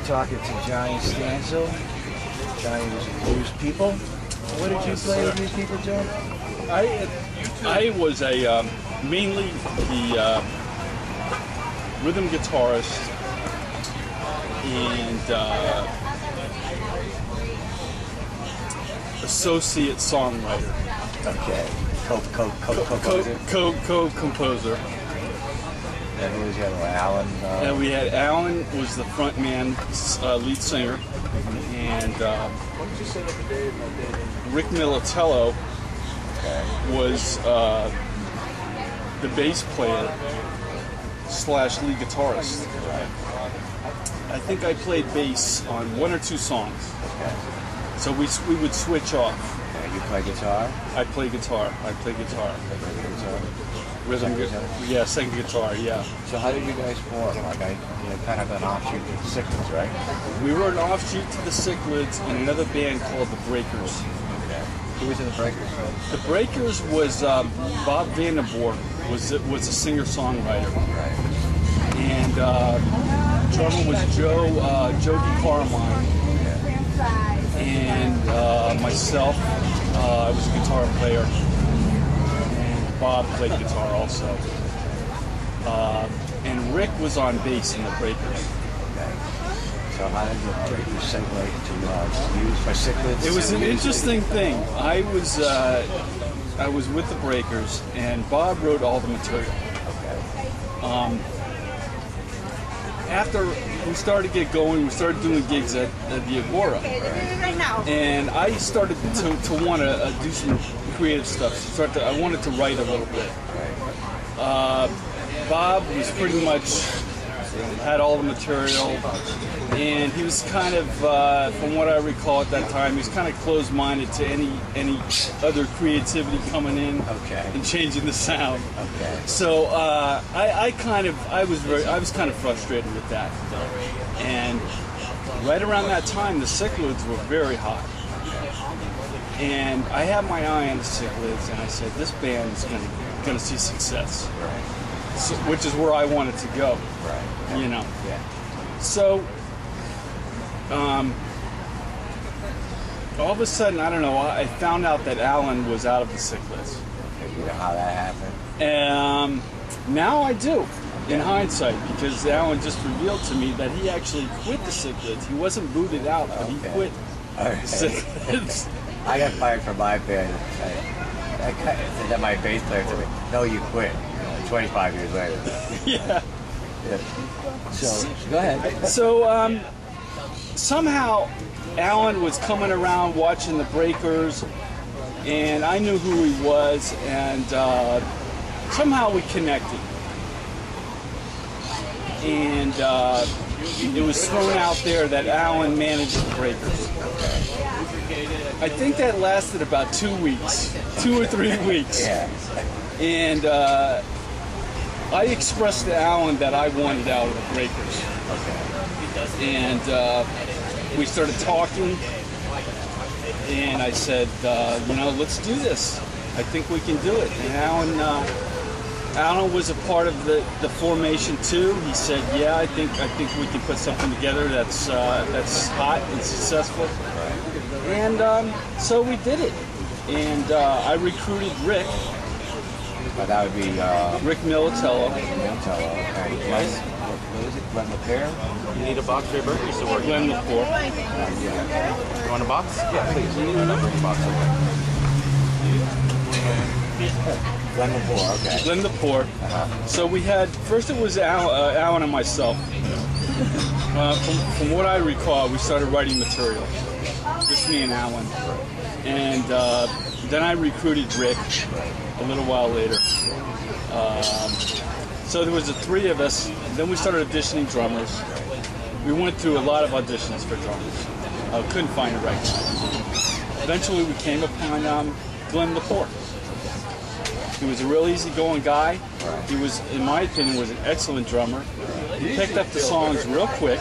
talking to Johnny Stancil. Johnny was with Used People. What did you play with Used People, Joe? I was a mainly the rhythm guitarist and associate songwriter. Okay. Co-composer. Co-composer. And who was the other one? Allan? And we had Allan was the front man, lead singer, and Rick Militello was the bass player / lead guitarist. I think I played bass on 1 or 2 songs. Okay. So we would switch off. You play guitar? I play guitar. Rhythm guitar. Yeah, second guitar, yeah. So how did you guys form? Like kind of an offshoot of the Cichlids, right? We were an offshoot to the Cichlids in another band called the Breakers. Okay. Who was in the Breakers? The Breakers was Bob Vanderborg was a singer-songwriter. Right. And drummer was Joe DeCarmine. Yeah. And myself, I was a guitar player. Bob played guitar also. And Rick was on bass in the Breakers. Okay. So how did the Breakers segue to use for Cichlids? It was an interesting thing. I was with the Breakers, and Bob wrote all the material. Okay. After we started to get going, we started doing gigs at the Agora. And I started to want to do some creative stuff. I wanted to write a little bit. Bob was pretty much had all the material, and he was kind of, from what I recall at that time, he was kind of closed-minded to any other creativity coming in and changing the sound. Okay. So I was kind of frustrated with that, and right around that time, the Cichlids were very hot. And I had my eye on the Cichlids, and I said, this band is going to see success, so, which is where I wanted to go, you know. Yeah. So, all of a sudden, I don't know, I found out that Allan was out of the Cichlids. Okay, you know how that happened? Now I do, in hindsight, because Allan just revealed to me that he actually quit the Cichlids. He wasn't booted out, but he quit the Cichlids. I got fired from my band. And then my bass player told me, "No, you quit." 25 years later. Yeah. So go ahead. So somehow Allan was coming around watching the Breakers, and I knew who he was, and somehow we connected. And it was thrown out there that Allan managed the Breakers. I think that lasted about 2 weeks, 2 or 3 weeks. Yeah. And I expressed to Allan that I wanted out of the Breakers. Okay. And we started talking, and I said, let's do this. I think we can do it. And Allan was a part of the formation too. He said, "Yeah, I think we can put something together that's hot and successful." And so we did it. And I recruited Rick. That would be Rick Militello. Okay. What is it? Glenn LaPierre? You need a box for your burgers to work. Glenn LaPierre. You want a box? Yeah, please. You need a box over. Glenn LaPierre, okay. Glenn LaPierre. So we had, first it was Allan and myself. From what I recall, we started writing material. Just me and Allan. And then I recruited Rick a little while later. So there was the 3 of us. Then we started auditioning drummers. We went through a lot of auditions for drummers. Couldn't find the right guy. Eventually we came upon Glenn LaPierre. He was a real easygoing guy. He was, in my opinion, was an excellent drummer. He picked up the songs real quick.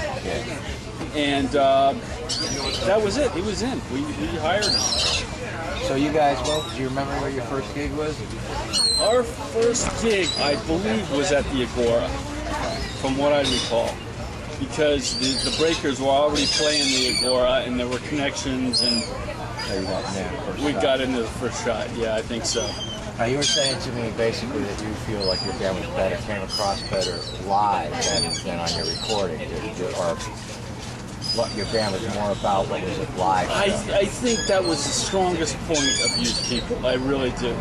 And that was it. He was in. We hired him. So you guys, do you remember where your first gig was? Our first gig, I believe, was at the Agora, from what I recall. because the Breakers were already playing the Agora, and there were connections, and we got into the first shot. Yeah, I think so. Now, you were saying to me basically that you feel like your band was better, came across better live than on your recording, or what your band was more about, what was it live? I think that was the strongest point of Used People. I really do.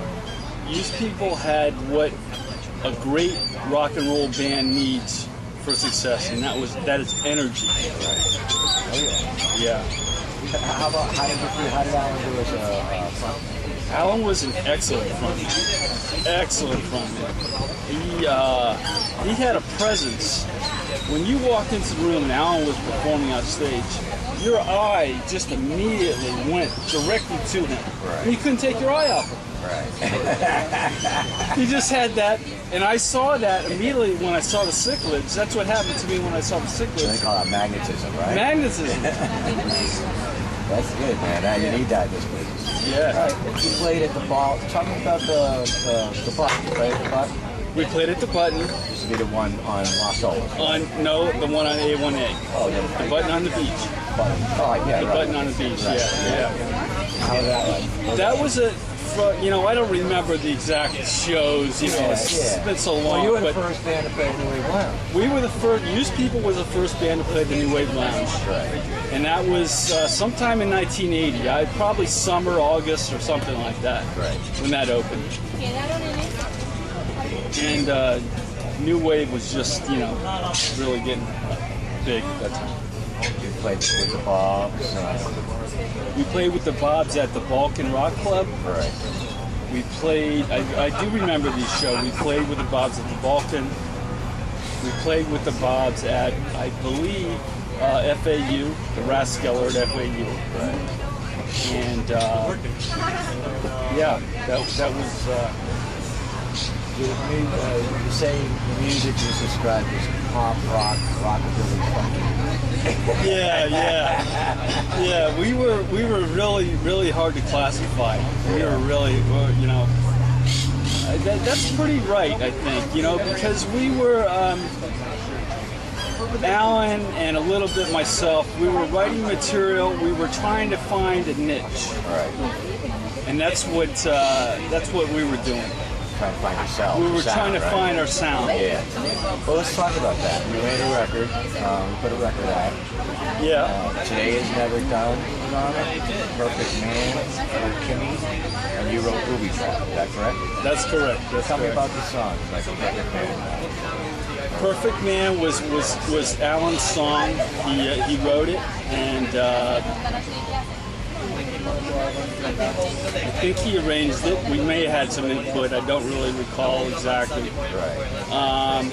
Used People had what a great rock and roll band needs for success, and that is energy. Right. Oh Yeah. How did Allan do as a frontman? Allan was an excellent frontman. Excellent frontman. He had a presence. When you walked into the room and Allan was performing on stage, your eye just immediately went directly to him. Right. And you couldn't take your eye off him. Right. He just had that, and I saw that immediately when I saw the Cichlids. That's what happened to me when I saw the Cichlids. So they call that magnetism, right? Magnetism. That's good, man. You need that in this business. Yeah. Right. You played at the ball. Tell me about the button. You played at the button? We played at the Button. This would be the one on Los Olas. No, the one on A1A. Oh, yeah. The Button on the beach. Button. Oh, yeah. The right. Button on the beach. Right. Yeah. How was that like? That was I don't remember the exact shows. It's been so long. Well, you were the but first band to play New Wave Lounge. we were the first. Used People was the first band to play the New Wave Lounge. Right. And that was sometime in 1980. Probably summer, August, or something like that. Right. When that opened. And New Wave was just, really getting big at that time. You played with the Bobs. We played with the Bobs at the Balkan Rock Club. Right. We played, I do remember these shows. We played with the Bobs at the Balkan. We played with the Bobs at, I believe, FAU, the Raskeller at FAU. Right. And that was. You say the music is described as pop rock, rockabilly, funky. Yeah. We were really hard to classify. We were really, that's pretty right, I think. Because we were Allan and a little bit myself. We were writing material. We were trying to find a niche. Right. And that's what we were doing. Trying to find yourself. We were trying to find our sound. Yeah. Well, let's talk about that. You made a record. We put a record out. Yeah. Today Is Never Done was on it. Perfect Man with Kimmy. And you wrote Booby Trap. Is that correct? That's correct. Tell me about the song. Like Perfect Man. Perfect Man was Allan's song. He wrote it, and I think he arranged it. We may have had some input. I don't really recall exactly. Right.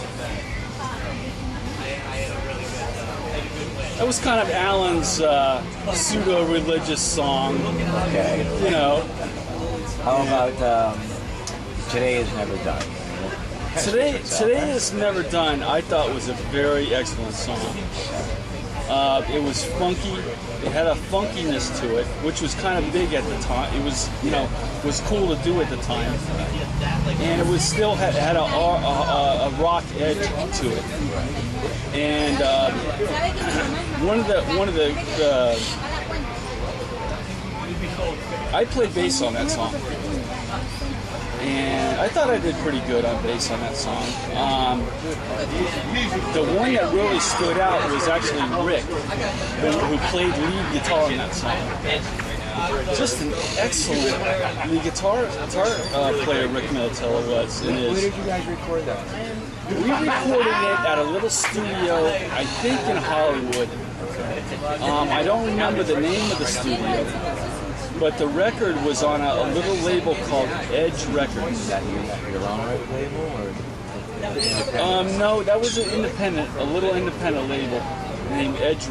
That was kind of Allan's pseudo-religious song. Okay. How about Today Is Never Done? Today Is Never Done, I thought was a very excellent song. It was funky. It had a funkiness to it, which was kind of big at the time. It was, was cool to do at the time, and it was still had a rock edge to it. And one of the I played bass on that song. And I thought I did pretty good on bass on that song. The one that really stood out was actually Rick, who played lead guitar on that song. Just an excellent lead guitar player, Rick Militello was. Where did you guys record that? We recorded it at a little studio, I think in Hollywood. I don't remember the name of the studio. But the record was on a little label called Edge Records. Is that your own label, or? No, that was a little independent label named Edge